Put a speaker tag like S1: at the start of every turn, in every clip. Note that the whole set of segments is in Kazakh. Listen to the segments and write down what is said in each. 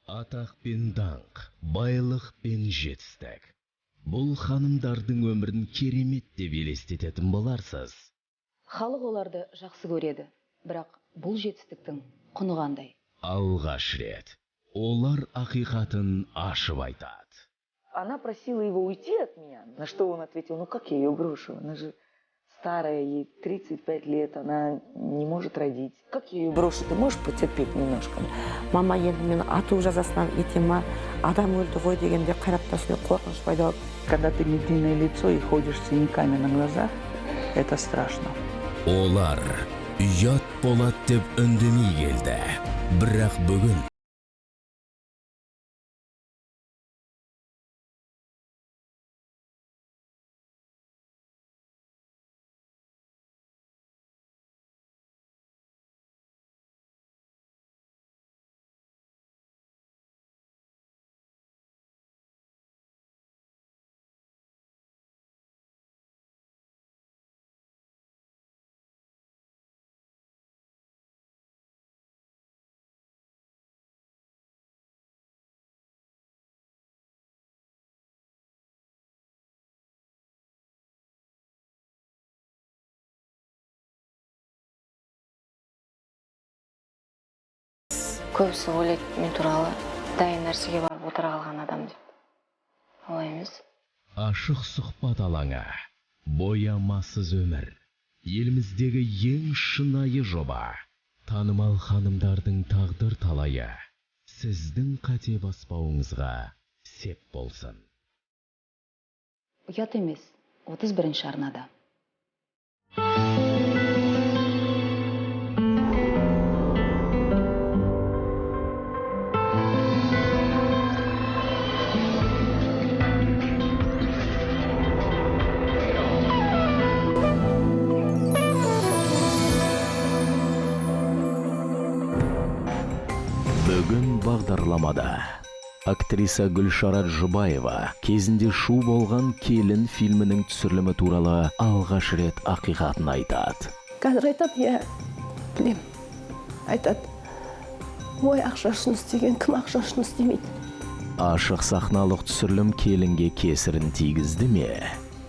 S1: Атақ пен даңқ, байлық пен жетістік. Бұл ханымдардың өмірін керемет деп елестететін боларсыз.
S2: Халық оларды жақсы көреді, бірақ бұл жетістіктің құны қандай?
S1: Алғаш рет олар ақиқатын ашып айтады.
S3: Она просила его уйти от меня, на что он ответил: ну как я ее брошу, она же старая, ей 35 лет, она не может родить. Как я ее брошу, ты можешь потерпеть немножко?
S4: Мама, енді мен ату жазасынан етема, адам өлді ғой дегенде қараптасымен қорқыныш пайда болды.
S5: Когда ты единое лицо и ходишь с синяками на глазах, это страшно.
S1: Олар ұят болады деп үндемей келді. Бірақ бүгін
S6: Көбісі ойлайды мен туралы дайын нәрсеге барып отыра қалған адам деп. Олай емес.
S1: ашық сұхбат алаңы, боямасыз өмір. Еліміздегі ең шынайы жоба. Танымал ханымдардың тағдыр талайы. Сіздің қате баспауыңызға сеп болсын.
S2: Ұят емес, 31-ші арнада.
S1: Бүгін бағдарламада актриса Гүлшарат Жұбаева кезінде шу болған келін фильмінің түсірілімі туралы алғаш рет ақиқатын айтады.
S7: Қазір айтады, я білем, айтады, ой, ақша үшін істеген, кім ақша үшін істемейді.
S1: Ашық сахналық түсірілім келінге кесірін тигізді ме?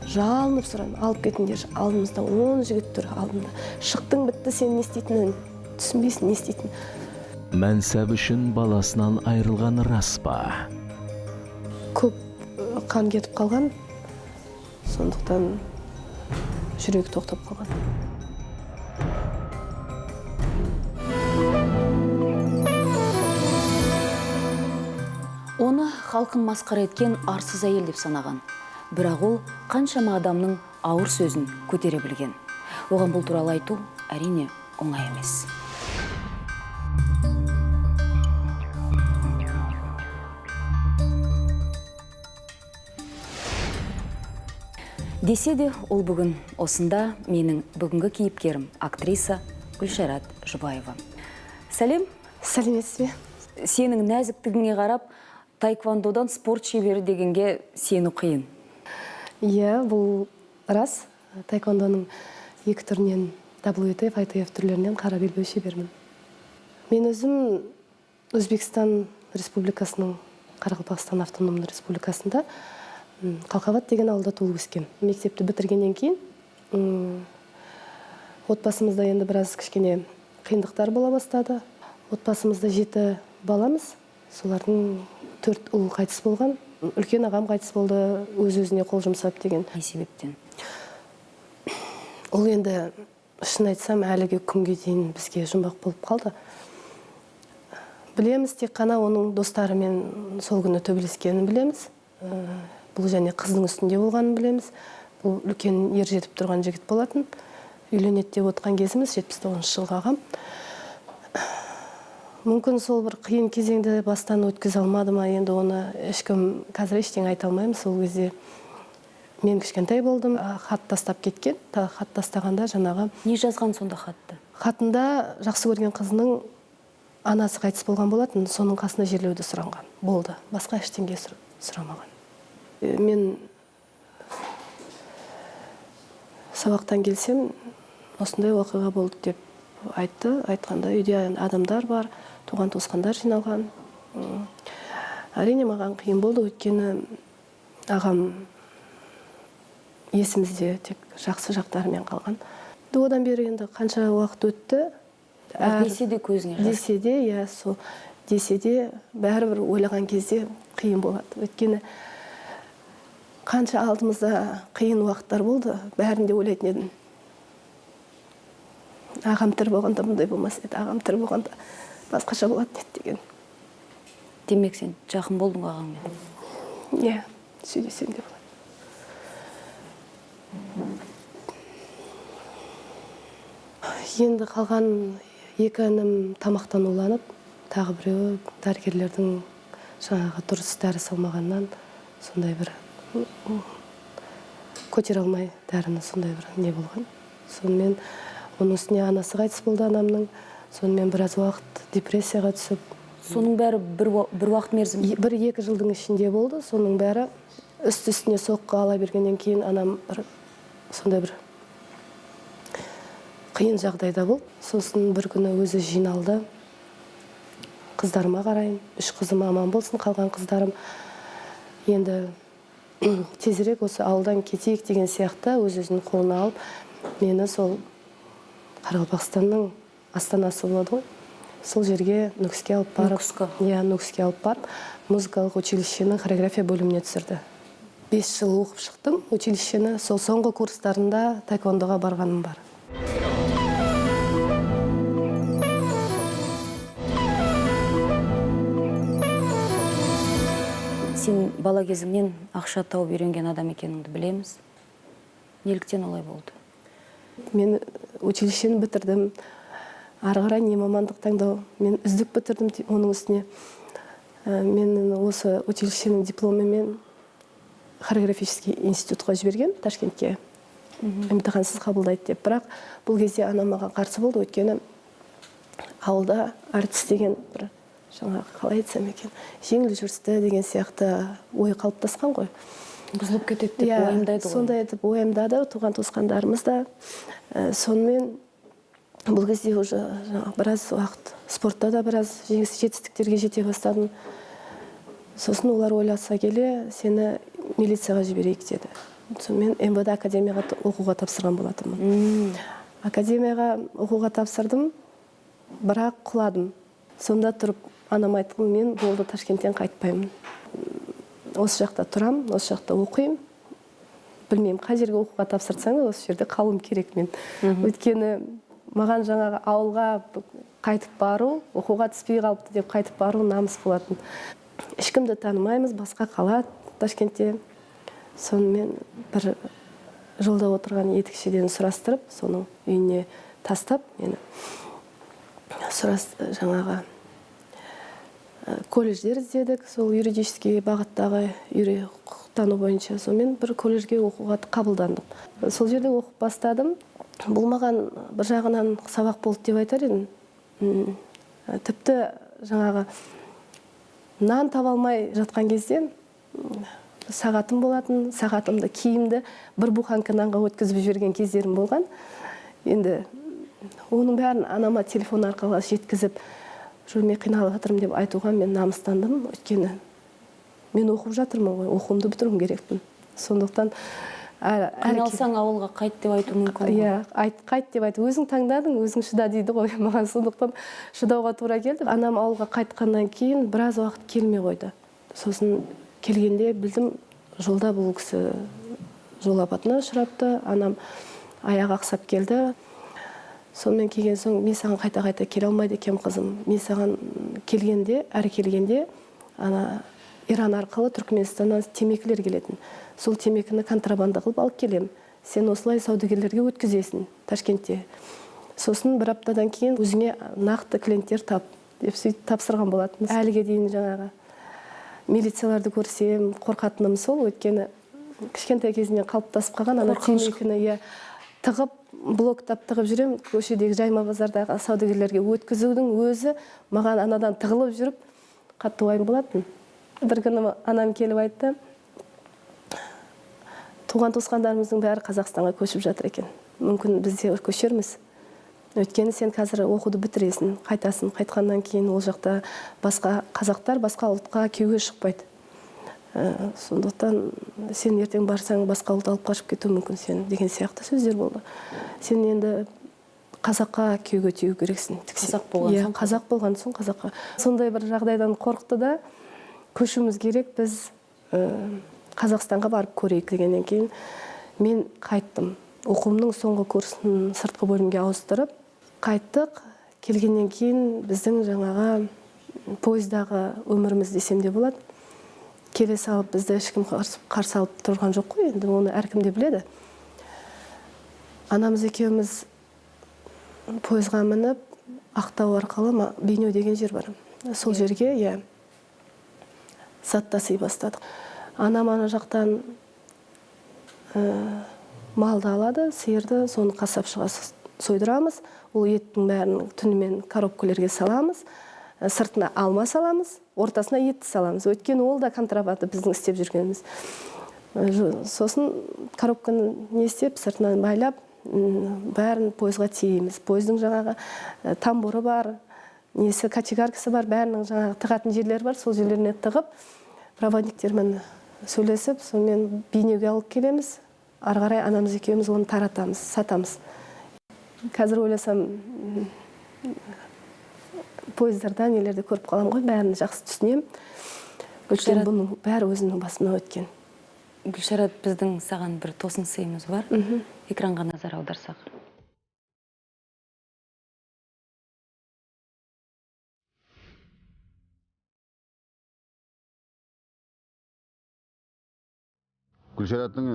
S7: Жалынып сұраймын, алып кетіңдер, алдымызда 10 жігіт тұр, алдымда. Шықтың, бітті, сен не істейтінін түсінбейсің, не істейтін.
S1: Мәнсәп үшін баласынан айырылған рас па?
S7: Көп қан кетіп қалған, сондықтан жүрегі тоқтап қалған.
S2: Оны халқын масқара еткен арсыз әйел деп санаған. Бірақ ол қаншама адамның ауыр сөзін көтере білген. Оған бұл туралы айту әрине оңай емес. Десе де, ол бүгін осында менің бүгінгі кейіпкерім актриса Гүлшарат Жұбаева. Сәлем.
S7: Сәлеметсіз бе?
S2: Сенің нәзіктігіңе қарап, таэквондодан спорт шебері дегенге сену қиын.
S7: Иә, бұл рас. Таэквондоның екі түрінен WTF, ITF түрлерінен қара белбеу шебермін. Мен өзім Өзбекстан Республикасының, Қарақалпақстан автономды республикасында Қалқабат деген ауылда туылып өскен. Мектепті бітіргеннен кейін отбасымызда енді біраз кішкене қиындықтар бола бастады. Отбасымызда 7 баламыз, солардың 4 ұл қайтыс болған. Үлкен ағам қайтыс болды, өз-өзіне қол жұмсап деген.
S2: Не себептен?
S7: Ол енді шын айтсам әліге күнге дейін бізге жұмбақ болып қалды. Білеміз, тек қана оның достарымен сол күні төбелескенін білеміз. Бұл және қыздың үстінде болғанын білеміз. Бұл үлкен ер жетіп тұрған жігіт болатын. Үйленеді деп отқан кезіміз 79 жылғы ағам. Мүмкін сол бір қиын кезеңді бастан өткізе алмады ма, енді оны ешкім қазір ештеңе айта алмаймын. Сол кезде мен кішкентай болдым, хат тастап кеткен. Хат тастағанда жаңағы...
S2: Не жазған сонда хатты?
S7: Хатында жақсы көрген қызының анасы қайтыс болған болатын, соның қасына жерлеуді сұранған. Болды, басқа ештеңе сұрамаған. Мен сабақтан келсем, осындай оқиға болды деп айтты. Айтқанда үйде адамдар бар, туған туысқандар жиналған. Әрине маған қиын болды, өйткені ағам есімізде тек жақсы жақтарымен қалған. Одан бері енді қанша уақыт өтті.
S2: Десе де көзіңе жас.
S7: Десе де, иә, сол десе де бәрібір ойлаған кезде қиын болады. Өйткені қанша алдымызда қиын уақыттар болды, бәрінде ойлайтын едім. Ағам тірі болғанда мұндай болмас еді, ағам тірі болғанда басқаша болатын еді деген.
S2: Демек сен жақын болдың ағаңмен.
S7: Иә, сөйлесем де болады. Енді қалған екі інім тамақтануланып, тағы біреуі дәрігерлердің жаңағы дұрыс дәрі салмағаннан сондай бір көтере алмай дәріні сондай бір не болған. Сонымен оның үстіне анасы қайтыс болды анамның. Сонымен біраз уақыт депрессияға түсіп.
S2: Соның бәрі бір уақыт мерзім.
S7: Бір-екі жылдың ішінде болды. Соның бәрі үсті-үстіне соққы ала бергеннен кейін анам сондай бір қиын жағдайда болды. Сосын бір күні өзі жиналды. Қыздарыма қарайын, 3 қызым аман болсын, қалған қыздарым енді тезірек осы ауылдан кетейік деген сияқты өз-өзінің қолына алып, мені сол Қарақалпақстанның астанасы болады ғой. Сол жерге Нүкіске алып барып, Нүкіске алып барып, музыкалық училищенің хореография бөліміне түсірді. 5 жыл оқып шықтым училищені. Сол соңғы курстарында таэквондоға барғаным бар.
S2: Сен бала кезіңнен ақша тауып үйренген адам екеніңді білеміз. Неліктен олай болды?
S7: Мен училищені бітірдім. Ары қарай не мамандық таңдау. Мен үздік бітірдім оның үстіне. Мен осы училищенің дипломымен хореографический институтқа жіберген Ташкентке. Емтихансыз қабылдайды деп. Бірақ бұл кезде анам маған қарсы болды, өйткені ауылда артист деген бір жаңағы қалай айтсам екен, жеңіл жүрісті деген сияқты ой қалыптасқан ғой.
S2: Бұзылып кетеді деп ойымдайды ғой.
S7: Сондай етіп ойымдады, туған туысқандарымыз да. Сонымен бұл кезде уже біраз уақыт спортта да біраз жетістіктерге жете бастадым. Сосын олар ойласа келе, сені милицияға жіберейік деді. Сонымен МВД академияға оқуға тапсырған болатынмын. Академияға оқуға тапсырдым, бірақ құладым. Сонда тұрып анам айттым, мен болды Ташкенттен қайтпаймын. Осы жақта тұрам, осы жақта оқимын. Білмеймін, қай жерге оқуға тапсырсаң, осы жерде қалуым керек мен. Өйткені маған жаңағы ауылға қайтып бару, оқуға түспей қалыпты деп қайтып бару намыс болатын. Ешкімді танымаймыз, басқа қала Ташкентте. Сонымен бір жолда отырған етікшіден сұрастырып, соның үйіне тастап, мені жаңағы колледждер іздедік, сол юридический бағыттағы құқықтану бойынша. Сонымен бір колледжге оқуға қабылдандым. Сол жерде оқып бастадым. Бұл маған бір жағынан сабақ болды деп айтар едім. Тіпті жаңағы нан таба алмай жатқан кезде сағатым болатын, сағатымды, киімді бір буханка нанға өткізіп жіберген кездерім болған. Енді оның бәрін анама телефон арқылы жеткізіп, жүрмей қиналып жатырмын деп айтуға мен намыстандым. Өйткені мен оқып жатырмын ғой, оқуымды бітіруім керекпін. Сондықтан
S2: қиналсаң ауылға қайт деп айту мүмкін.
S7: Иә, қайт деп айту. Өзің таңдадың, өзің шыда дейді ғой. Маған сондықтан шыдауға тура келді. Анам ауылға қайтқаннан кейін біраз уақыт келмей қойды. Сосын келгенде білдім, жолда бұл кісі жол апатына ұшырапты. Анам аяғы ақсап келді. Сонымен келген соң, мен саған қайта-қайта келе алмайды екем қызым. Мен саған әрі келгенде, Иран арқылы Түркменстаннан темекілер келетін. Сол темекіні контрабанда қылып алып келем. Сен осылай саудагерлерге өткізесің Ташкентте. Сосын бір аптадан кейін өзіңе нақты клиенттер тап деп сөйтіп тапсырған болатын. Әліге дейін жаңағы милицияларды көрсем, қорқатыным сол, өйткені кішкентай кезінен қалыптасып қалған ана темекіні тығып, блоктап тығып жүрем, көшедегі жайма базардағы саудагерлерге өткізудің өзі маған анадан тығылып жүріп, қатты уайым болатын. Бір күні анам келіп айтты, туған туысқандарымыздың бәрі Қазақстанға көшіп жатыр екен. Мүмкін біз де көшерміз. Өйткені сен қазір оқуды бітіресің, қайтасың, қайтқаннан кейін ол жақта басқа қазақтар басқа ұлтқа күйеуге шықпайды. Сондықтан сен ертең барсаң басқа ұлт алып қашып кетуі мүмкін сен деген сияқты сөздер болды. Сен енді қазаққа күйеуге тию керексің.
S2: Қазақ болған соң?
S7: Қазақ болған соң қазаққа. Сондай бір жағдайдан қорықты да көшуіміз керек, біз Қазақстанға барып көрейік дегеннен кейін мен қайттым. Оқуымның соңғы курсын сыртқы бөлімге ауыстырып, қайттық. Келгеннен кейін біздің жаңаға пойыздағы өміріміз десем де болады. Келе салып бізді ешкім қарсы алып тұрған жоқ қой, енді оны әркім де біледі. Анамыз екеуміз пойызға мініп, Ақтау арқылы Бейнеу деген жер бар. Сол жерге зат тасый бастадық. Анам ана жақтан малды алады, сиырды, соны қасапшыға сойдырамыз. Ол еттің бәрін түнімен коробкалерге саламыз. Сыртына алма саламыз, ортасына етті саламыз. Өйткені ол да контрабанда біздің істеп жүргеніміз. Сосын коробканы не істеп, сыртынан байлап, бәрін пойызға тиеміз. Пойыздың жаңағы тамбуры бар, несі кочегаркасы бар, бәрінің жаңағы тығатын жерлері бар. Сол жерлеріне тығып, проводниктермен сөйлесіп, сонымен Бейнеуге алып келеміз. Ары қарай анамыз екеуміз оны таратамыз, сатамыз. Қазір ойласам, пойыздарда нелерді көріп қалам ғой, бәрін жақсы түсінем. Өйткені бұның бәрі өзінің басына өткен.
S2: Гүлшарат, біздің саған бір тосын сыйымыз бар. Экранға назар аударсақ.
S8: Гүлшараттың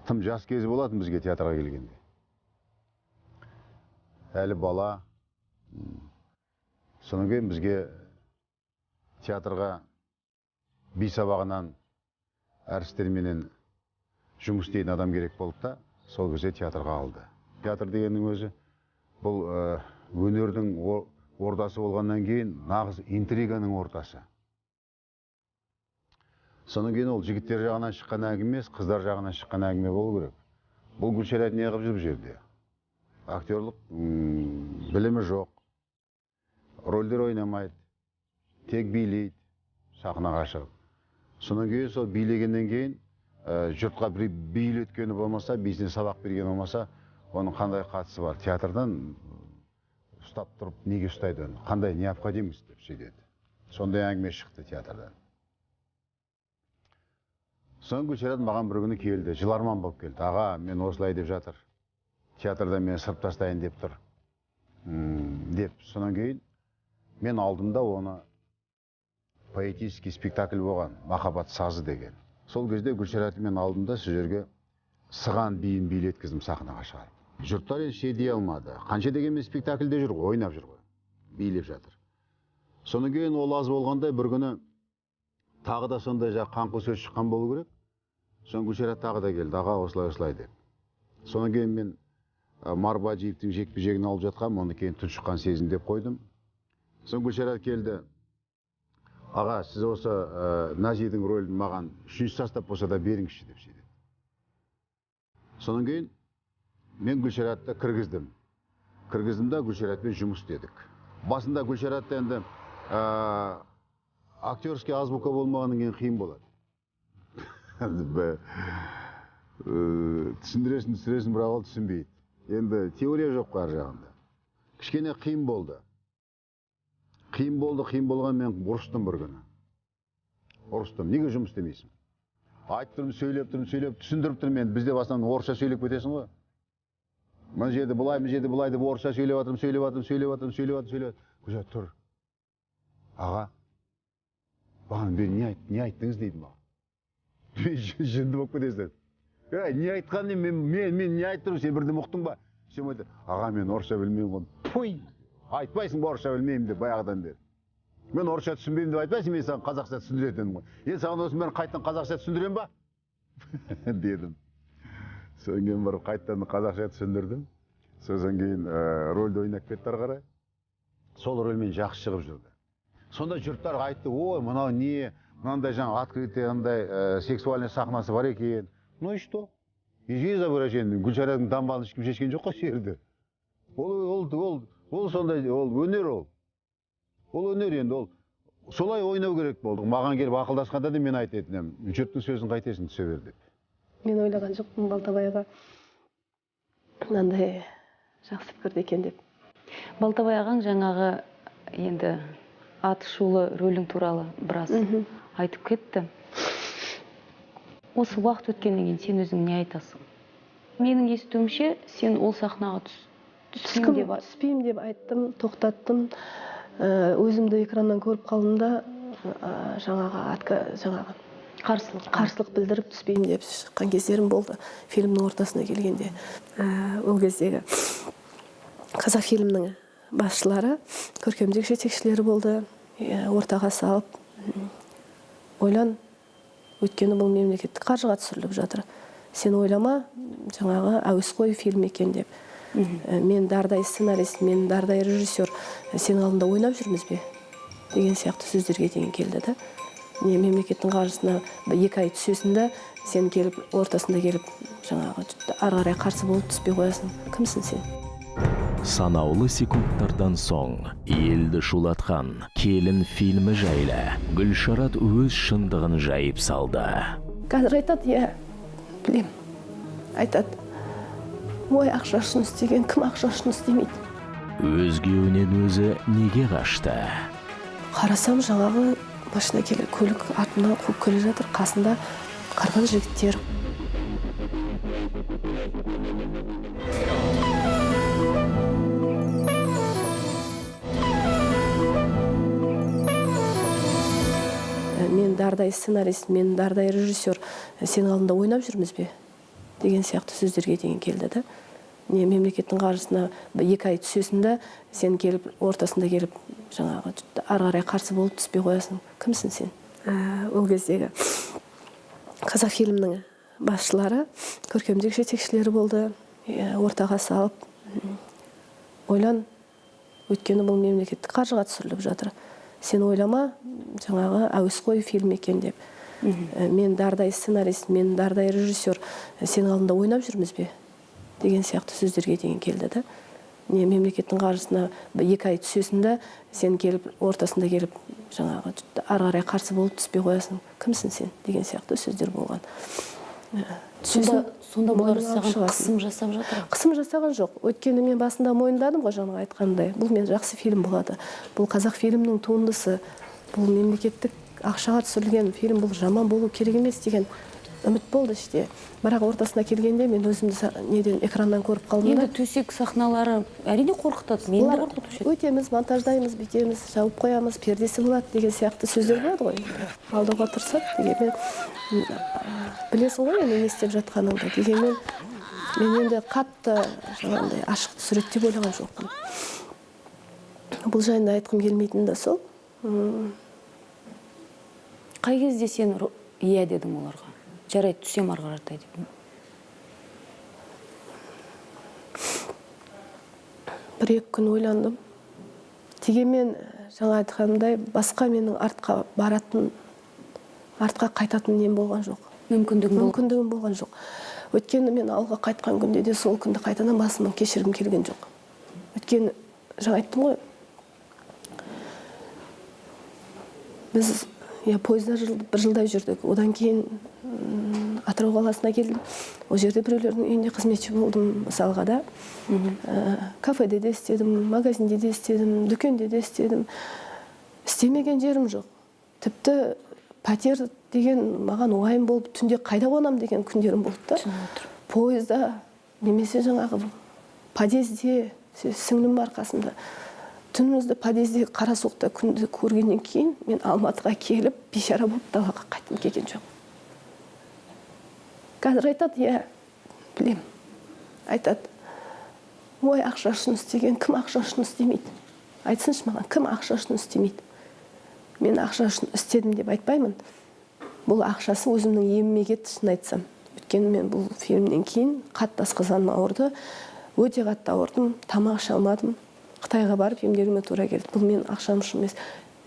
S8: тым жас кезі болатын бізге театрға келгенде. Әлі бала. Содан кейін бізге театрға би сабағынан әртістерменен жұмыс істейтін адам керек болды да, сол кезде театрға алды. Театр дегеннің өзі бұл өнердің ордасы болғаннан кейін нағыз интриганың ортасы. Содан кейін ол жігіттер жағынан шыққан әңгіме емес, қыздар жағынан шыққан әңгіме болу керек. Бұл Гүлшарат не қылып жүр бұл жерде? Актерлық білімі жоқ, рөлдер ойнамайды, тек билейді, сахнаға шығып. Содан кейін сол билегеннен кейін жұртқа бір билеткені болмаса, бисіне сабақ берген болмаса, оның қандай қатысы бар? Театрдан ұстап тұрып, неге ұстайды оны? Қандай необходимость деп сөйледі. Сондай әңгіме шықты театрдан. Соң Гүлшарат маған бір күні келді, жыларман болып келді. Аға, мен осылай деп жатыр. Театрда мен сырып тастайын деп тұр. Деп, сонан кейін мен алдымда оны поэтический спектакль болған, Махаббат сазы деген. Сол кезде Гүлшарат мен алдымда сол жерге сыған биін билеткіздім сахнаға шығарып. Жұрттар ше дей алмады. Қанша дегенмен спектакльде жүр ғой, ойнап жүр ғой, билеп жатыр. Сонан кейін ол аз болғандай бір күні тағы да сондай қаңқу сөз шыққан болу керек. Соң Гүлшарат тағы да келді, аға осылай деп. Содан кейін мен Марбаджиевтің жекпе-жегін алып жатқам, оны кейін тұншыққан сезім деп қойдым. Соң Гүлшарат келді, аға, сіз осы Назидің рөлін маған 3-ші состав болса да беріңізші деп сөйледі. Содан кейін мен Гүлшаратты кіргіздім. Кіргіздім да Гүлшаратпен жұмыс істедік. Басында Гүлшаратты енді актерский азбука болмағаннан кейін қиын болады. Түсіндіресің, бірақ ол түсінбейді. Енді теория жоқ қар жағында. Кішкене қиын болды. Қиын болған мен ұрыстым бір күні. Ұрыстым, неге жұмыс істемейсің? Айтып тұрмын, сөйлеп, түсіндіріп тұрмын мен. Бізде басынан орысша сөйлеп кетесің ғой. Мына жерде бұлай деп орысша сөйлеп жатырмын. Гүлшарат тұр. Аға, баған бері не айттыңыз дейді маған. Жынды болып кетесің. Не айтқанын мен не айттым, сен бірден ұқтың ба? Сен айтты, аға мен орысша білмеймін ғой. Пуй, айтпайсың ба орысша білмеймін деп баяғыдан бері. Мен орысша түсінбеймін деп айтпайсың, мен саған қазақша түсіндіретінмін ғой. Енді саған осымен бәрін қайттан қазақша түсіндірем ба? Дедім. Содан кейін барып қайттан қазақша түсіндірдім. Содан кейін рөлді ойнап кетті ары қарай. Сол рөлмен жақсы шығып жүрді. Сонда жұрттар айтты, ой, мынау не, мынандай жаңа открытый, андай сексуальный сахнасы бар екен. Ну и что? изображение Гүлшараның таңбалын ешкім шешкен жоқ қой жерде. Ол сондай, ол өнер ол. Ол өнер енді ол. Солай ойнау керек болды. Маған келіп ақылдасқанда да мен айтатын едім. Жұрттың сөзін қайтесің түсе бер деп.
S7: Мен ойлаған жоқпын Балтабайға мынандай жақсы пікірді екен деп.
S2: Балтабай ағаң жаңағы енді атышулы рөлің туралы біраз айтып кетті. Осы уақыт өткеннен кейін сен өзің не айтасың? Менің естуімше, сен ол сахнаға
S7: түспеймін деп айттым, тоқтаттым. Өзімді экраннан көріп қалдым да жаңағы қарсылық білдіріп түспеймін деп шыққан кездерім болды фильмнің ортасына келгенде. Ол кездегі қазақ фильмнің басшылары, көркемдік жетекшілері болды. Ортаға салып, ойлан, өйткені бұл мемлекеттік қаржыға түсіріліп жатыр. Сен ойлама, жаңағы әуесқой фильм екен деп. Мен дардай сценарист, мен дардай режиссер, сен алдында ойнап жүрміз бе? Деген сияқты сөздерге деген келді да. Не мемлекеттің қаржысына 2 ай түсесінде, сен келіп, ортасында келіп, жаңағы ары қарай қарсы болып түспей қоясың. Кімсің сен?
S1: Санаулы секундтардан соң елді шулатқан «Келін» фильмі жайлы Гүлшарат өз шындығын жайып салды.
S7: Қазір айтады, білем, айтады. Ой, ақша үшін істеген, кім ақша үшін істемейді?
S1: Өзгеуінен өзі неге қашты?
S7: Қарасам, жаңағы машина келе, көлік артынан қуып келе жатыр, қасында қарған жігіттер. Мен дардай сценарист, мен дардай режиссер, сен алдында ойнап жүрміз бе? Деген сияқты сөздерге деген келді да. Не мемлекеттің қаржысына 2 ай түсесінде, сен келіп, ортасында келіп, жаңағы ары қарай қарсы болып түспей қоясың. Кімсің сен? Ол кездегі қазақ фильмнің басшылары, көркемдік жетекшілері болды. Ортаға салып, ойлан, өйткені бұл мемлекеттік қаржыға түсіріліп жатыр. Сен ойлама, жаңағы әуесқой фильм екен деп. Мен дардай сценарист, мен дардай режиссер, сен алдында ойнап жүрміз бе? Деген сияқты сөздерге деген келді да. Не мемлекеттің қаржысына 2 ай түсесінде, сен келіп, ортасында келіп, жаңағы ары қарай қарсы болып түспей қоясың. Кімсің сен? Деген сияқты сөздер болған.
S2: Сонда бұлар саған қысым жасап жатыр?
S7: Қысым жасаған жоқ. Өйткені мен басында мойындадым ғой, жаңа айтқандай. Бұл мен жақсы фильм болады. Бұл қазақ фильмнің туындысы, бұл мемлекеттік ақшаға түсірілген фильм, бұл жаман болу керек емес деген үміт болды іште. Бірақ ортасына келгенде мен өзімді неден экраннан көріп қалдым да.
S2: Енді төсек сахналары әрине қорқытады. Мені де қорқытушы еді.
S7: Өтеміз, монтаждаймыз, бітеміз, жауып қоямыз, пердесі болады деген сияқты сөздер болады ғой. Алдауға тырысады дегенмен, білесің ғой не істеп жатқаныңды. Дегенмен мен енді қатты жаңағындай ашық түсіреді деп ойлаған жоқпын. Бұл жайында айтқым келмейтін де сол.
S2: Қай кезде сен иә дедің оларға? Жарайды, түсем ары қаратай деп.
S7: 1-2 күн ойландым. Дегенмен жаңа айтқанымдай басқа менің артқа қайтатын нем болған жоқ. Мүмкіндігім болған жоқ. Өткені мен алға қайтқан күнде де сол күнді қайтадан басымнан кешіргім келген жоқ. Өткені жаңа айттым ғой. Біз пойызда 1 жылдай жүрдік. Одан кейін Атырау қаласына келдім. Ол жерде біреулердің үйінде қызметші болдым, мысалға да. Кафеде де істедім, магазинде де істедім, дүкенде де істедім. Істемеген жерім жоқ. Тіпті пәтер деген маған уайым болып, түнде қайда қонам деген күндерім болды да. Пойызда, немесе жаңағы подъезде, сіңлім бар қасымда. Түнімізді подъезде қара суықта күнді көргеннен кейін мен Алматыға келіп, бейшара болып далаға қайтқым келген жоқ. Қазір айтады, білем, айтады. Ой, ақша үшін істеген, кім ақша үшін істемейді? Айтсыншы маған, кім ақша үшін істемейді? Мен ақша үшін істедім деп айтпаймын. Бұл ақшасы өзімнің еміме кетті, шын айтсам. Өйткені мен бұл фильмнен кейін қатты асқазаным ауырды, өте қатты ауырдым, тамақ іше алмадым. Қытайға барып емделуіме тура келді. Бұл мен ақшам үшін емес,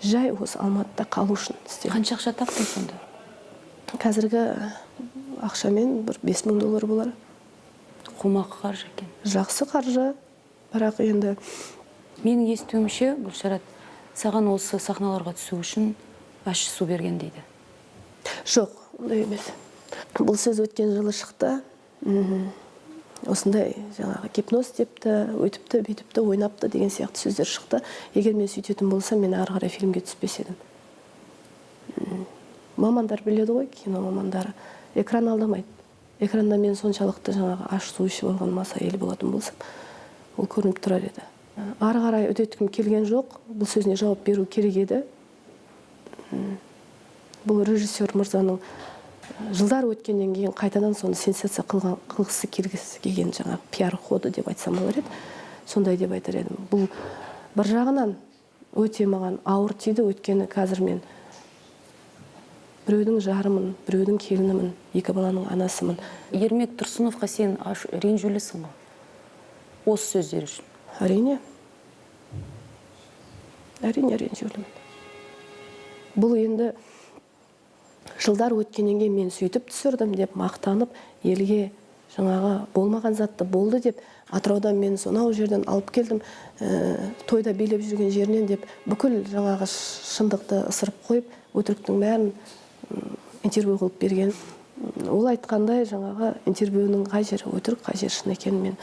S7: жай осы Алматыда қалу үшін істедім.
S2: Қанша ақша таптың сонда?
S7: Қазіргі ақшамен $5000 болар.
S2: қомақты қаржы екен.
S7: Жақсы қаржы, бірақ енді
S2: Менің естуімше, Гүлшарат, саған осы сахналарға түсу үшін ащы су берген дейді.
S7: жоқ, ондай емес. Бұл сөз өткен жылы шықты. Осындай жаңағы гипноз депті, өтіпті, бүйтіпті, ойнапты деген сияқты сөздер шықты. Егер мен сөйтетін болсам, мен ары қарай фильмге түспес едім. Мамандар біледі ғой, кино мамандары. Экран алдамайды. Экранда мен соншалықты жаңағы аш су ішіп алған маса әйел болатын болсам, ол көрініп тұрар еді. Ары қарай үдеткім келген жоқ. Бұл сөзіне жауап беру керек еді. Бұл режиссер мырзаның жылдар өткеннен кейін қайтадан соны сенсация қылғысы келген жаңа пиар ходы деп айтсам болар еді. Сондай деп айтар едім. Бұл бір жағынан өте маған ауыр тиді, өткені қазір мен біреудің жарымын, біреудің келінімін, екі баланың анасымын.
S2: Ермек Тұрсыновқа сен ренжулісің ғой? Осы сөздер үшін.
S7: Әрине. Әрине ренжулімін. Бұл енді жылдар өткеннен кейін мен сөйтіп түсірдім деп мақтанып, елге жаңағы болмаған затты болды деп, Атыраудан мен сонау жерден алып келдім, тойда билеп жүрген жерінен деп, бүкіл жаңағы шындықты ысырып қойып, өтіріктің бәрін интервью қылып берген. Ол айтқандай жаңағы интервьюның қай жері өтірік, қай жері шын екенін мен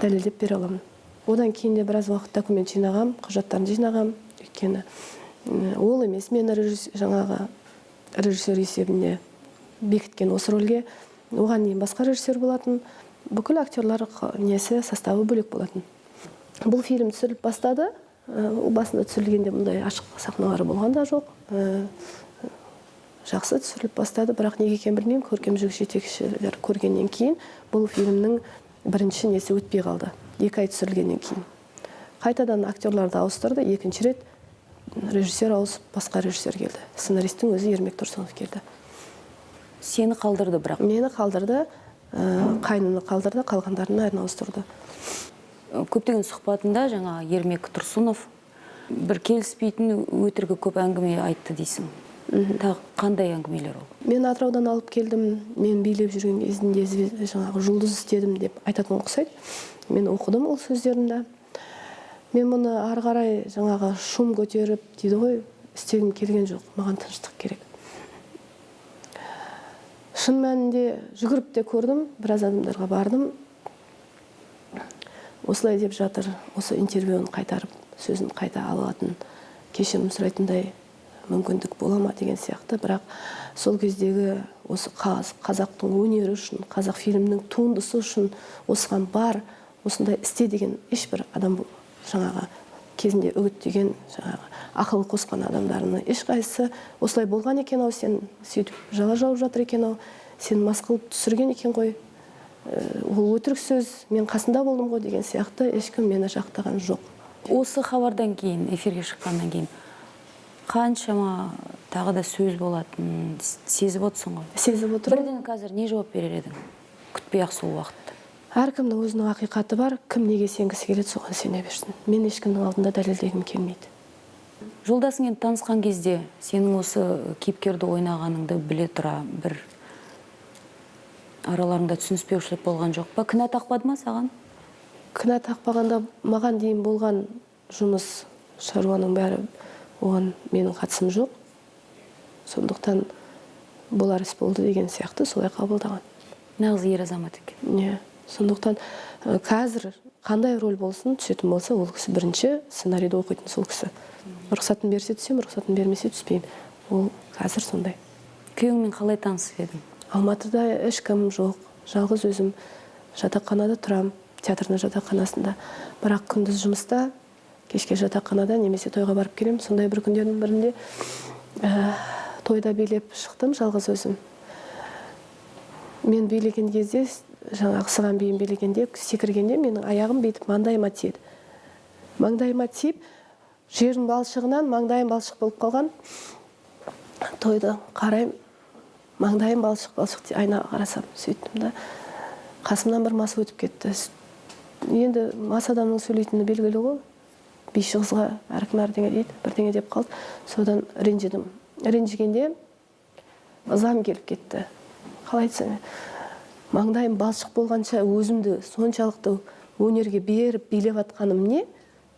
S7: дәлелдеп бере аламын. Одан кейін де біраз уақыт документ жинағам, құжаттарын жинағам, өйткені ол емес, мені жаңағы режиссер есебінде бекіткен осы рөлге. Оған дейін басқа режиссер болатын, бүкіл актерлар несі составы бөлек болатын. Бұл фильм түсіріліп бастады. Ол басында түсірілгенде мұндай ашық сахналары болған да жоқ. Жақсы түсіріліп бастады, бірақ неге екенін білмеймін, көркемдік жетекшілер көргеннен кейін бұл фильмнің бірінші несі өтпей қалды. 2 ай түсірілгеннен кейін. Қайтадан актерларды ауыстырды, екінші рет режиссер ауысып, басқа режиссер келді. Сценаристің өзі Ермек Тұрсынов келді.
S2: Сені қалдырды бірақ?
S7: Мені қалдырды, қайнını қалдырды, қалғандарына ауыстырды.
S2: Көптеген сұхбатында жаңа Ермек Тұрсынов бір келіспейтін өтіргі көп әңгіме айтты дейсің. Тағы қандай әңгімелер ол?
S7: Мен Атыраудан алып келдім, мен билеп жүрген кезінде жаңағы жұлдыз істедім деп айтатын ұқсайды. Мен оқыдым ол сөздерінде. Мен мұны ары қарай жаңағы шум көтеріп дейді ғой, істегім келген жоқ, маған тыныштық керек. Шын мәнінде жүгіріп те көрдім, біраз адамдарға бардым. Осылай деп жатыр, осы интервьюін қайтарып, сөзін қайта алатын, кешірім сұрайтындай мүмкіндік бола ма деген сияқты. Бірақ сол кездегі осы қазақтың өнері үшін, қазақ фильмінің туындысы үшін осыған бар, осындай істе деген ешбір адам жаңағы кезінде үгіттеген, жаңағы ақыл қосқан адамдарының ешқайсысы осылай болған екен ау, сен сөйтіп жала жауып жатыр екен ау, сен мас қылып түсірген екен ғой, ол өтірік сөз, мен қасында болдым ғой деген сияқты ешкім мені жақтаған жоқ.
S2: Осы хабардан кейін, эфирге шыққаннан кейін қаншама тағы да сөз болатын сезіп отырсың ғой?
S7: Сезіп отырмын.
S2: Бірден қазір не жауап берер едің? Күтпей-ақ сол уақытты.
S7: Әркімнің өзінің ақиқаты бар, кім неге сенгісі келеді, соған сене берсін. Мен ешкімнің алдында дәлелдегім келмейді.
S2: Жолдасыңмен танысқан кезде сенің осы кейіпкерді ойнағаныңды біле тұра бір араларыңда түсініспеушілік болған жоқ па? Кінә тақпады ма саған?
S7: Кінә тақпағанда маған дейін болған жұмыс шаруаның бәрі, оған менің қатысым жоқ. Сондықтан болар іс болды деген сияқты солай қабылдаған.
S2: Нағыз ер азамат екен.
S7: Не, сондықтан қазір қандай рөл болсын, түсетін болса, ол кісі бірінші сценарийді оқитын сол кісі. Рұқсатын берсе түсем, рұқсатын бермесе түспеймін. Ол қазір сондай.
S2: Күйеуіңмен қалай танысып едің?
S7: Алматыда ешкім жоқ, жалғыз өзім жатақханада тұрам, театрның жатақханасында. Бірақ күндіз жұмыста, кешке жатақханада немесе тойға барып келем. Сондай бір күндердің бірінде тойда билеп шықтым, жалғыз өзім. Мен билеген кезде, жаңағы сыған биін билегенде, секіргенде менің аяғым бейтіп маңдайыма тиеді. Маңдайыма тиіп, жердің балшығынан маңдайым балшық болып қалған. Тойды қарайым, маңдайым балшық айнаға қарасам, сөйттім да. Қасымнан бір мас өтіп кетті. Енді мас адамның сөйлейтіні белгілі ғой. Бейші қызға әркім әрдеңе дейді, бірдеңе деп қалды. Содан ренжідім. Ренжігенде ызам келіп кетті. Қалай айтсам, маңдайым балшық болғанша өзімді соншалықты өнерге беріп билеп атқаным не?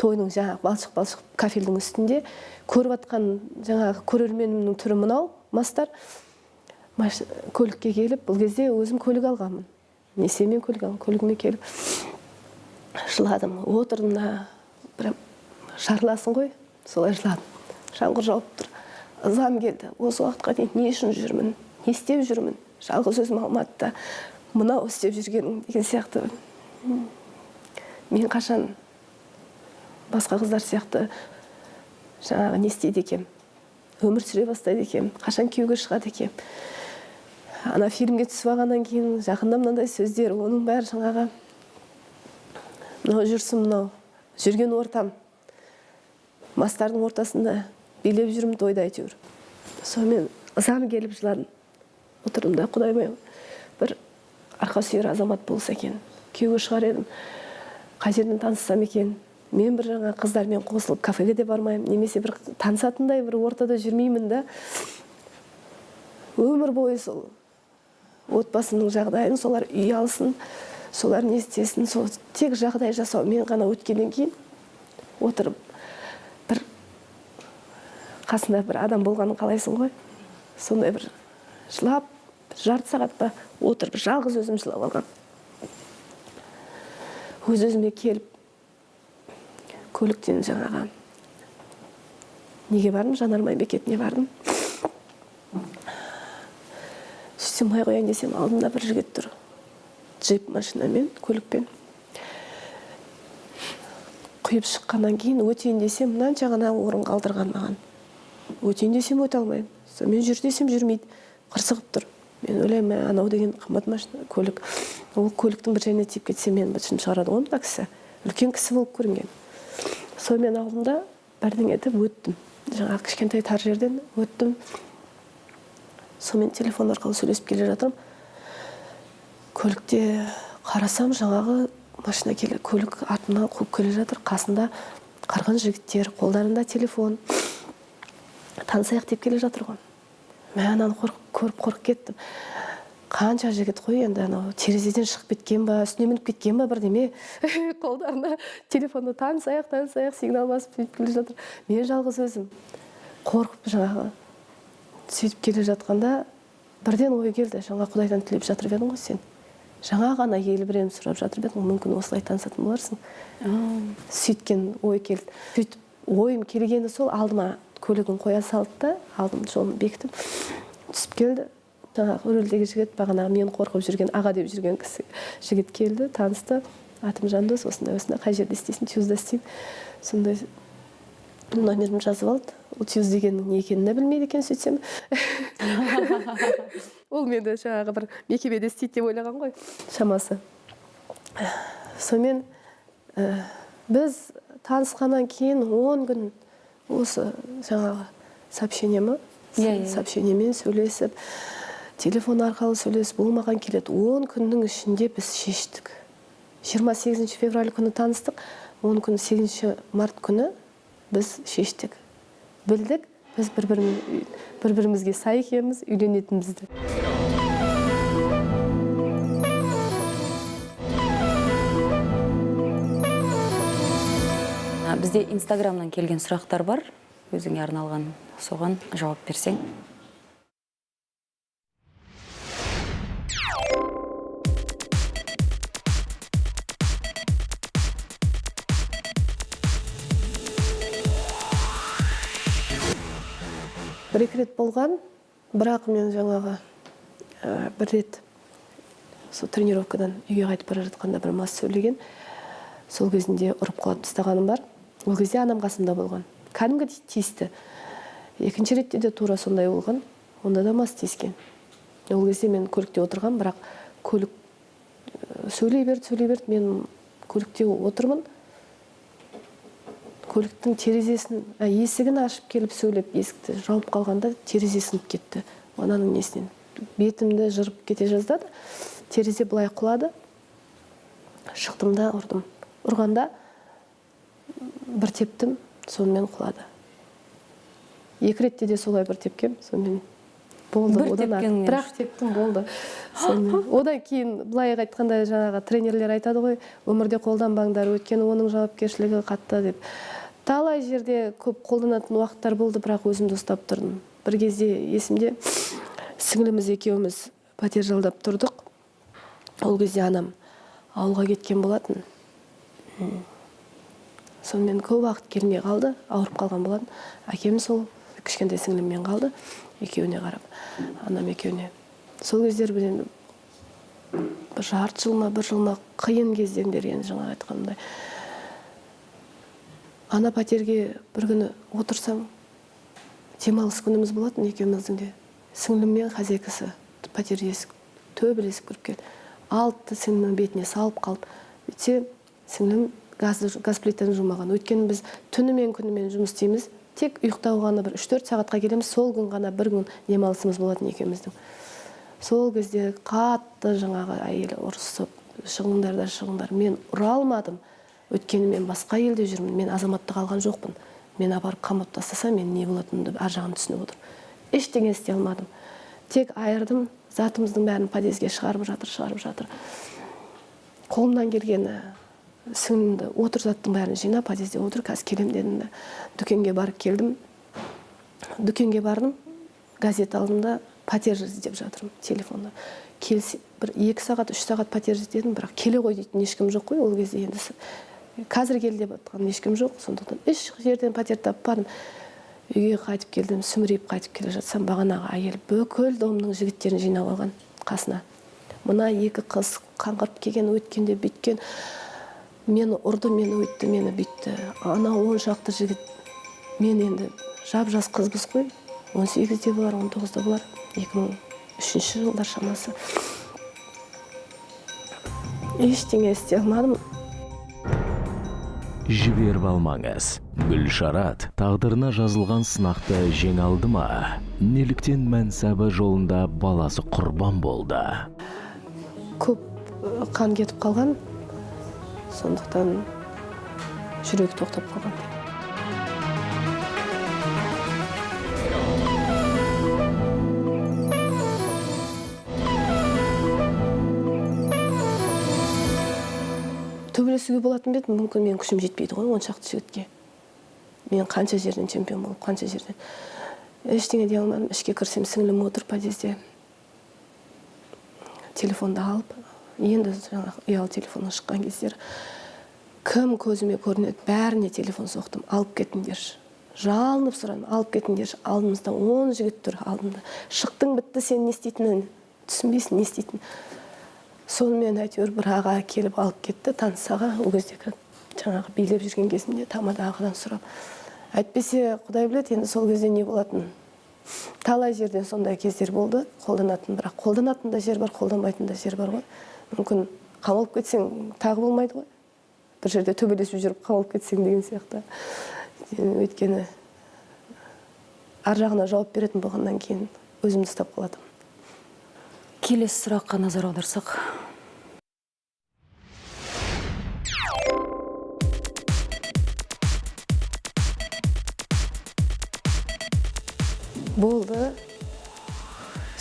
S7: Тойдың жаңағы балшық кафелдің үстінде көріп атқан жаңағы көрерменімнің түрі мынау, мастар. Көлікке келіп, бұл кезде өзім көлік алғанмын. Несиемен көлік алғанмын, көлігіме келіп жыладым. Отырдым да, прям шарласын ғой, солай жыладым. Жаңғыр жауып тұр. Ызам келді. Осы уақытқа дейін не үшін жүрмін, не істеп жүрмін? Жалғыз өзім Алматыда мынау істеп жүргенім деген сияқты. Мен қашан басқа қыздар сияқты жаңағы не істейді екем, өмір сүре бастайды екем, қашан күйеуге шығады екем. Ана фильмге түсіп алғаннан кейін жақында мынандай сөздер, оның бәрі жаңағы мынау жүрсім, мынау жүрген ортам, мастардың ортасында билеп жүрмін тойда әйтеуір. Сонымен ызам келіп жыладым. Отырдым да, Құдайым, бір арқа сүйер азамат болса екен, күйеуге шығар едім, қай жерден таныссам екен. Мен бір жаңа қыздармен қосылып кафеге де бармаймын, немесе бір танысатындай бір ортада жүрмеймін да. Өмір бойы сол отбасымның жағдайын, солар үй алсын, солар не істесін, сол тек жағдай жасау мен ғана өткеннен кейін отырып бір қасында бір адам болғанын қалайсың ғой. Сондай бір жылап, жарты сағат па отырып жалғыз өзім жылап алған. Өз-өзіме келіп көліктен жаңағы неге бардым? Жанармай бекетіне бардым. Сөйтсем май қояйын десем, алдымда бір жігіт тұр. Джип машинамен, көлікпен. Құйып шыққаннан кейін өтейін десем, мынанша ғана орын қалдырған маған. Өтейін десем өте алмаймын. Мен жүр десем жүрмейді. Қырсығып тұр. Мен ойлаймын, анау деген қымбат машина, көлік. Ол көліктің бір жеріне тиіп кетсе, мен бітшін шығарады ғой мына кісі. Үлкен кісі болып көрінген. Сонымен алдымда бірдеңе етіп өттім. Жаңағы кішкентай тар жерден өттім. Сонымен телефон арқылы сөйлесіп келе жатырмын. Көлікте қарасам, жаңағы машина көлік артынан қуып келе жатыр. Қасында қарған жігіттер, қолдарында телефон. Танысайық деп келе жатыр ғой. Мен ананы қорқып кеттім. Қанша жігіт қой, енді анау терезеден шығып кеткен ба, үстіне мініп кеткен ба бірдеме. Қолдарына телефонды танысайық, сигнал басып сөйтіп келе жатыр. Мен жалғыз өзім қорқып жаңағы сөйтіп келе жатқанда бірден ой келді. Жаңа Құдайдан тілеп жатыр едің ғой сен. Жаңа ғана ел біреуін сұрап жатыр едің, мүмкін осылай танысатын боларсың. Сөйткен ой келді. Сөйтіп ойым келгені сол, алдыма көлігін қоя салды да, алдым жолын бекітіп түсіп келді. Жаңағы рөлдегі жігіт, бағанағы мен қорқып жүрген, аға деп жүрген кісі жігіт келді, танысты. Атым Жандос, осындай, қай жерде істейсің? Тюзда істеймін. Сондай номерімді жазып алды. Ол Тюз дегеннің не екенін білмейді екен, сөйтсем. Ол менде жаңағы бір мекемеде істейді деп ойлаған ғой, шамасы. Сонымен біз танысқаннан кейін 10 күн осы жаңағы сообщениемен сөйлесіп, телефон арқылы сөйлесіп, ол маған келеді. 10 күннің ішінде біз шештік. 28 февраль күні таныстық, 10 күні 8 март күні біз шештік. Білдік, біз бір-бірімізге сай екенбіз, үйленетінімізді.
S2: Бізде Инстаграмнан келген сұрақтар бар, өзіңе арналған, соған жауап берсең.
S7: Бір-екі рет болған, бірақ мен жаңағы бір рет сол тренировкадан үйге қайтып бара жатқанда бір мас сөйлеген. Сол кезінде ұрып қалып тастағаным бар. Ол кезде анам қасымда болған. Кәдімгі тиісті. Екінші ретте де тура сондай болған. Онда да мас тиіскен. Ол кезде мен көлікте отырған, бірақ көлік сөйлей берді. Мен көлікте отырмын. Көліктің терезесін, есігін ашып келіп сөйлеп, есікті жауып қалғанда терезесін кетті. Ананың несінен. Бетімді жырып кете жаздады. Терезе былай құлады. Шықтым да ұрдым. Ұрғанда бір тептім, сонымен құлады. Екі ретте де солай бір тепкем, сонымен болды.
S2: Бір
S7: Одан
S2: тепкеннен.
S7: бірақ тептім болды. Сонымен. Одан кейін былай айтқанда жаңағы тренерлер айтады ғой, өмірде қолданбаңдар, өйткені оның жауапкершілігі қатты деп. Талай жерде көп қолданатын уақыттар болды, бірақ өзімді ұстап тұрдым. Бір кезде есімде сіңліміз екеуміз пәтер жалдап тұрдық. Ол кезде анам ауылға кеткен болатын. Сонымен көп уақыт келмей қалды, ауырып қалған болатын. Әкем сол кішкентай сіңліммен қалды, екеуіне қарап, анам екеуіне. Сол кездер білем, бір жарты жыл ма, бір жыл ма қиын кездендер, енді жаңа айтқанымдай. Ана пәтерге бір күні отырсам, демалыс күніміз болатын екеуміздің де. Сіңліммен хозяйкасы пәтерге төбелесіп кіріп келді. Алды сіңлімнің бетіне салып қалып. Өйтсе, сіңлім газ плитаны жумаған. Өйткені біз түнімен күнімен жұмыс істейміз. Тек ұйықтау ғана бір 3-4 сағатқа келеміз. Сол күн ғана бір күн демалысымыз болатын екеуміздің. Сол кезде қатты жаңағы әйел ұрысып, шығыңдар. Мен ұра алмадым. Өйткені мен басқа елде жүрмін. Мен азаматтық алған жоқпын. Мен апарып қамап тастаса, мен не болатынымды ар жағын түсініп отыр. Ештеңе істей алмадым. Тек айырдым, затымыздың бәрін подъездге шығарып жатыр. Қолымнан келгені сіңлімді отыр заттың бәрін жинап, подъездде отыр, қазір келем дедім. Дүкенге барып келдім. Дүкенге бардым, газет алдым да пәтер іздеп жатырмын телефонда. Келсе, бір 2 сағат, 3 сағат пәтер іздедім, бірақ келе ғой дейтін ешкім жоқ қой, ол кезде енді. Қазір кел деп атқан ешкім жоқ, сондықтан еш жерден пәтер таппадым. Үйге қайтып келдім, сүмірейіп қайтып келе жатсам, бағанағы әйел бүкіл домның жігіттерін жинап алған қасына. Мына 2 қыз қаңғырып келген, өткенде бүйткен, мені ұрды, мені өйтті, мені бүйтті. Ана 10 шақты жігіт, мен енді жап-жас қызбыз қой, 18-де болар, 19-да болар, 2003 жылдар шамасы. Ештеңе істей алмадым.
S1: Жіберіп алмаңыз. Гүлшарат тағдырына жазылған сынақты жеңе алды ма? Неліктен мәнсабы жолында баласы құрбан болды?
S7: Көп қан кетіп қалған, сондықтан жүрек тоқтап қалған. Төбелесуге болатын бет, мүмкін мен күшім жетпейді ғой, 10 шақты жігітке. Мен қанша жерден чемпион болып, қанша жерден. Ештеңе дей алмадым. Ішке кірсем, сіңлім отыр подъездде. Телефонды алып, енді жаңағы ұялы телефонға шыққан кездер. Кім көзіме көрінеді, бәріне телефон соқтым, алып кетіңдерші. Жалынып сұрадым, алып кетіңдерші. Алдымызда 10 жігіт тұр алдымда. Шықтың, бітті, сен не істейтінін түсінбейсің, не істейтін. Сонымен әйтеуір бір аға келіп алып кетті, таныс аға. Ол кездегі жаңағы билеп жүрген кезімде тамада ағадан сұрап. Әйтпесе, Құдай біледі, енді сол кезде не болатын. Талай жерден сондай кездер болды, қолданатын, бірақ қолданатын да жер бар, қолданбайтын да жер бар ғой. Мүмкін қамалып кетсең, тағы болмайды ғой. Бір жерде төбелесіп жүріп қамалып кетсең деген сияқты. Өйткені ар жағына жауап беретін болғаннан кейін өзімді ұстап қалатым.
S2: Келесі сұраққа назар аударсақ.
S7: Болды.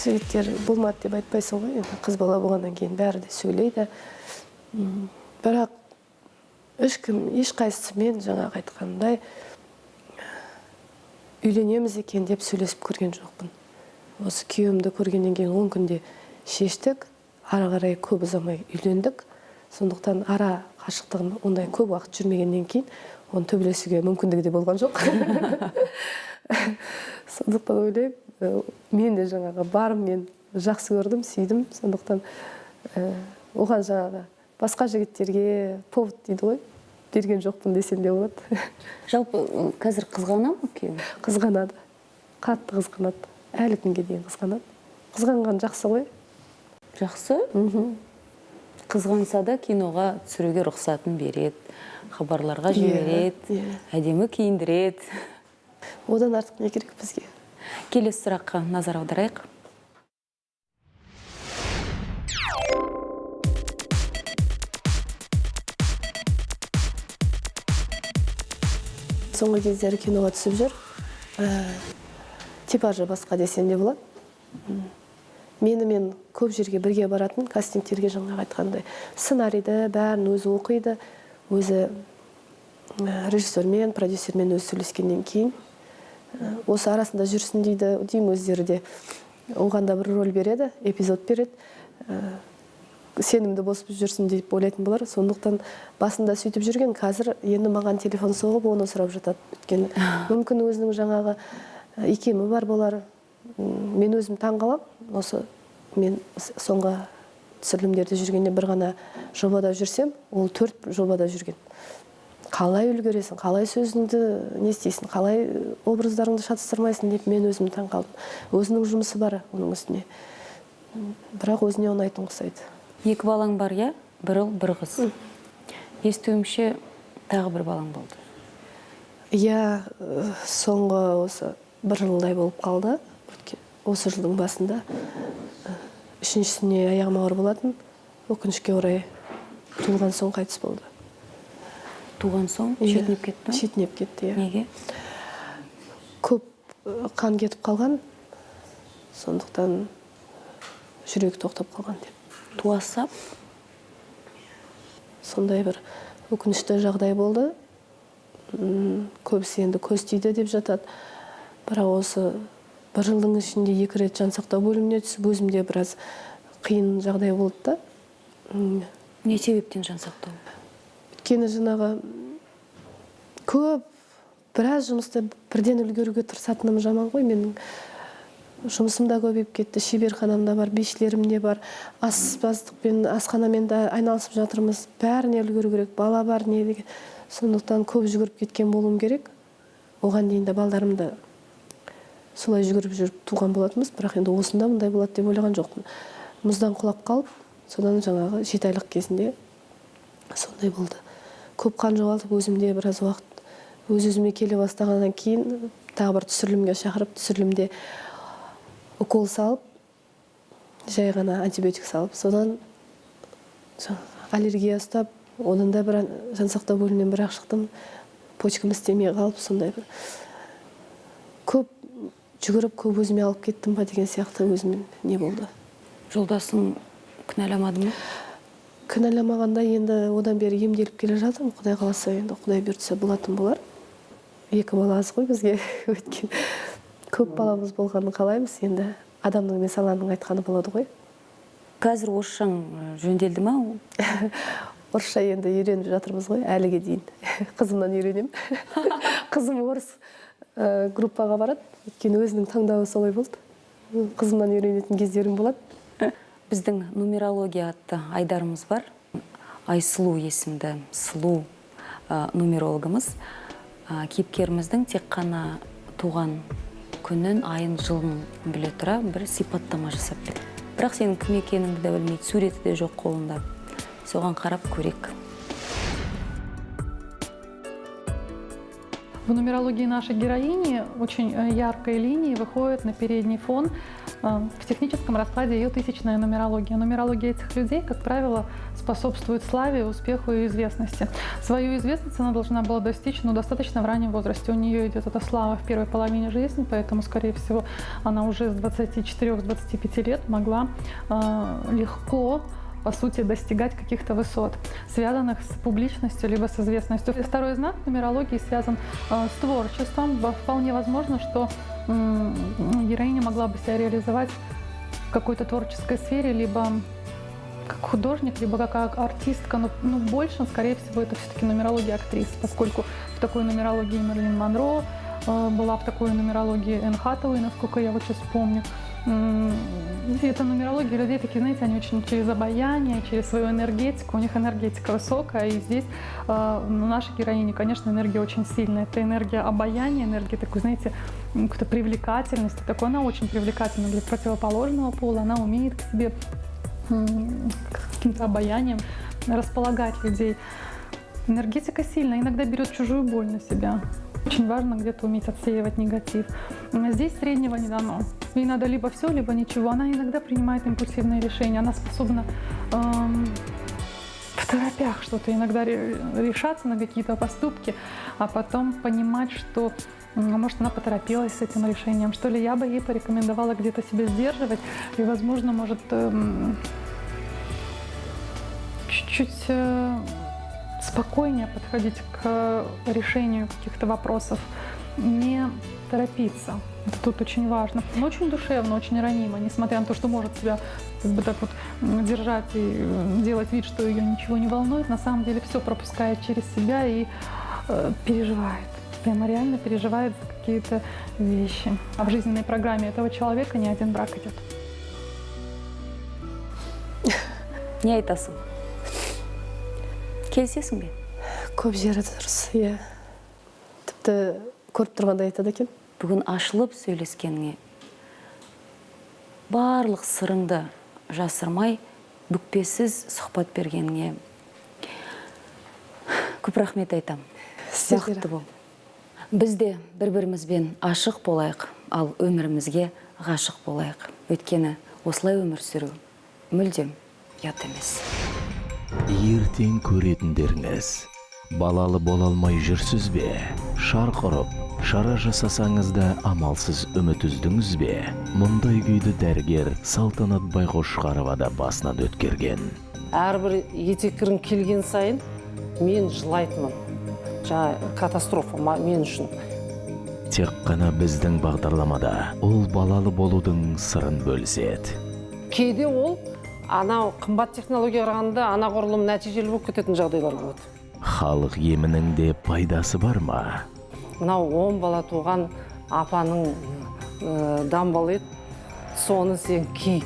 S7: Жігіттер болмады деп айтпайсың ғой. Қыз бала болғаннан кейін бәрі де сөйлейді. Бірақ ешкім, ешқайсысы мен жаңағы айтқандай үйленеміз екен деп сөйлесіп көрген жоқпын. Осы күйеуімді көргеннен кейін 10 күнде шештік, ары қарай көп ұзамай үйлендік. Сондықтан ара қашықтығын ондай көп уақыт жүрмегеннен кейін оны төбелесуге мүмкіндігі де болған жоқ. Сондықтан ойлаймын, мен де жаңағы барым, мен жақсы көрдім, сүйдім. Сондықтан оған жаңағы басқа жігіттерге повод дейді ғой, берген жоқпын десем де болады.
S2: Жалпы қазір қызғана ма күйеуің?
S7: Қызғанады, қатты қызғанады, әлі күнге дейін қызғанады. Қызғанған жақсы ғой.
S2: Жақсы. Қызғанса да киноға түсіруге рұқсатын береді, хабарларға жібереді, әдемі киіндіреді.
S7: Одан артық не керек бізге?
S2: Келесі сұраққа назар аударайық.
S7: Соңғы кездері киноға түсіп жүр. Типажы басқа десем де болады. Менімен көп жерге бірге баратын, кастингтерге жаңағы айтқандай. Сценарийді бәрін өзі оқиды, өзі режиссермен, продюсермен өзі сөйлескеннен кейін. Осы арасында жүрсін деймін өздері де. Оған да бір рөл береді, эпизод береді. Сенімді босып жүрсін деп ойлайтын болар. Сондықтан басында сөйтіп жүрген, қазір енді маған телефон соғып, оны сұрап жатады. Өйткені мүмкін өзінің жаңағы икемі бар болар. Мен өзім таңғалам. Осы мен соңғы түсірілімдерде жүргенде бір ғана жобада жүрсем, ол 4 жобада жүрген. Қалай үлгересің, қалай сөзіңді не істейсің, қалай образдарыңды шатыстырмайсың деп мен өзім таңғалдым. Өзінің жұмысы бар оның үстіне. Бірақ өзіне ұнайтын ұқсайды.
S2: 2 балаң бар, я? Бір ұл, бір қыз. Естуімше тағы бір балаң болды.
S7: Я соңғы осы 1 жылдай болып қалды. Осы жылдың басында 3-шісіне аяғым ауыр болатын. Өкінішке орай туылған соң қайтыс болды.
S2: Туған соң шетінеп кетті?
S7: Шетінеп кетті,
S2: Неге?
S7: Көп қан кетіп қалған. Сондықтан жүрегі тоқтап қалған деп.
S2: Туасап?
S7: Сондай бір өкінішті жағдай болды. Көбісі енді көз тиді деп жатады. Бірақ осы 1 жылдың ішінде 2 рет жансақтау бөліміне түсіп, өзімде біраз қиын жағдай болды да.
S2: Не себептен жансақтау?
S7: Өйткені жаңағы көп біраз жұмысты бірден үлгеруге тырысатыным жаман ғой. Менің жұмысым да көбейіп кетті, шеберханам да бар, бишілерім де бар, аспаздықпен, асханамен де айналысып жатырмыз. Бәріне үлгеру керек, бала бар не деген. Сондықтан көп жүгіріп кеткен болуым керек. Оған дейін де балдарымды солай жүгіріп жүріп туған болатынбыз, бірақ енді осында мұндай болады деп ойлаған жоқпын. Мұздан құлап қалып, содан жаңағы 7 айлық кезінде сондай болды. Көп қан жоғалтып, өзімде біраз уақыт өз-өзіме келе бастағаннан кейін тағы бір түсірілімге шақырып, түсірілімде укол салып, жай ғана антибиотик салып, содан аллергия ұстап, одан да бір жансақтау бөлімінен бірақ шықтым, почкам істемей қалып, сондай бір көп жүгіріп, көп өзіме алып кеттім ба деген сияқты өзімен не болды.
S2: Жолдасың кінәламады ма?
S7: Кінәламағанда енді одан бері емделіп келе жатырмын, Құдай қаласа, енді Құдай берсе болатын болар. 2 бала аз ғой бізге өткен. Көп баламыз болғанын қалаймыз, енді адамның емес Алланың айтқаны болады ғой.
S2: Қазір орысшаң жөнделді ма?
S7: Орысша енді үйреніп жатырмыз ғой, әліге дейін. Қызымнан үйренем. Қызым орыс группаға барады, өйткені өзінің таңдауы солай болды. Қызымнан үйренетін кездерім болады.
S2: Біздің нумерология атты айдарымыз бар. Айсұлу есімді сұлу нумерологымыз. Кейіпкеріміздің тек қана туған күнін, айын, жылын біле тұра бір сипаттама жасап берді. Бірақ сенің кім екеніңді де білмейді, суреті де жоқ қолында. Соған қарап көрек.
S9: В нумерологии нашей героини очень яркой линией выходит на передний фон в техническом раскладе ее 1000-я нумерология. Нумерология этих людей, как правило, способствует славе, успеху и известности. Свою известность она должна была достичь, достаточно в раннем возрасте. У нее идет эта слава в первой половине жизни, поэтому, скорее всего, она уже с 24-25 лет могла легко, по сути, достигать каких-то высот, связанных с публичностью либо с известностью. Второй знак нумерологии связан с творчеством. Вполне возможно, что героиня могла бы себя реализовать в какой-то творческой сфере, либо как художник, либо как артистка, но больше, скорее всего, это все-таки нумерология актрис, поскольку в такой нумерологии Мерлин Монро, была в такой нумерологии Энн Хатэуэй, насколько я вот сейчас помню. Это нумерология людей, такие, знаете, они очень через обаяние, через свою энергетику, у них энергетика высокая, и здесь у нашей героини, конечно, энергия очень сильная. Это энергия обаяния, энергия такой, знаете, какой-то привлекательности, такой она очень привлекательна для противоположного пола, она умеет к себе каким-то обаянием располагать людей. Энергетика сильная, иногда берет чужую боль на себя. Очень важно где-то уметь отсеивать негатив. Здесь среднего не дано. Ей надо либо все, либо ничего. Она иногда принимает импульсивные решения. Она способна в торопях что-то иногда решаться на какие-то поступки, а потом понимать, что может, она поторопилась с этим решением, что ли, я бы ей порекомендовала где-то себя сдерживать и, возможно, может, чуть-чуть спокойнее подходить к решению каких-то вопросов, не торопиться. Это тут очень важно. Но очень душевно, очень ранимо, несмотря на то, что может себя как бы так вот держать и делать вид, что ее ничего не волнует, на самом деле все пропускает через себя и переживает. Прямо реально переживает за какие-то вещи. А в жизненной программе этого человека не один брак идет.
S2: Не айтасың? Келісесің бе?
S7: Көп жері дұрыс, иә. Тіпті көріп тұрғанда айтады екен.
S2: Бүгін ашылып сөйлескеніңе, барлық сырыңды жасырмай, бүкпесіз сұхбат бергеніңе көп рахмет айтам. Бақытты бол. Біз де бір-бірімізбен ашық болайық, ал өмірімізге ғашық болайық. Өйткені осылай өмір сүру мүлдем ұят емес.
S1: Ертең көретіндеріңіз. Балалы бола алмай жүрсіз бе? Шарқ ұрып, шара жасасаңыз да амалсыз үміт үздіңіз бе? Мұндай күйді дәрігер Салтанат Байқошқарова да басынан өткерген.
S10: Әрбір етеккірін келген сайын мен жылайтынмын. Катастрофа мен үшін.
S1: Тек қана біздің бағдарламада ол балалы болудың сырын бөліседі.
S10: Кейде ол анау қымбат технология қарағанда анағұрлым нәтижелі болып кететін жағдайлар болады.
S1: Халық емінің де пайдасы бар ма?
S10: Мынау 10 бала туған апаның дамбалы еді, соны сен ки.